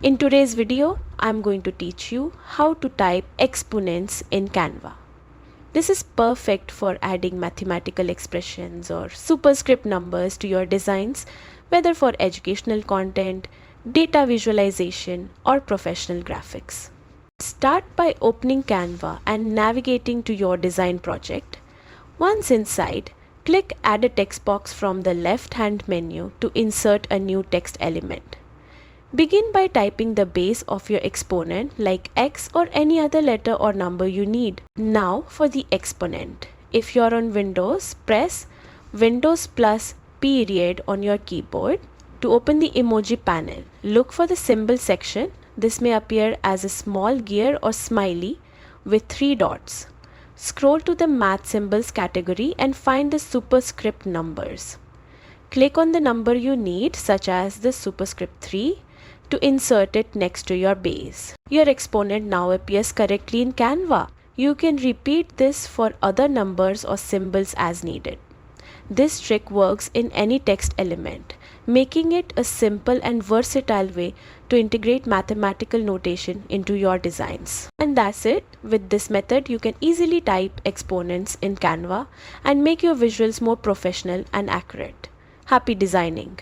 In today's video, I'm going to teach you how to type exponents in Canva. This is perfect for adding mathematical expressions or superscript numbers to your designs, whether for educational content, data visualization, or professional graphics. Start by opening Canva and navigating to your design project. Once inside, click Add a text box from the left-hand menu to insert a new text element. Begin by typing the base of your exponent like X or any other letter or number you need. Now for the exponent. If you're on Windows, press Windows plus period on your keyboard to open the emoji panel. Look for the symbol section. This may appear as a small gear or smiley with 3 dots. Scroll to the math symbols category and find the superscript numbers. Click on the number you need, such as the superscript 3, to insert it next to your base. Your exponent now appears correctly in Canva. You can repeat this for other numbers or symbols as needed. This trick works in any text element, making it a simple and versatile way to integrate mathematical notation into your designs. And that's it. With this method, you can easily type exponents in Canva and make your visuals more professional and accurate. Happy designing!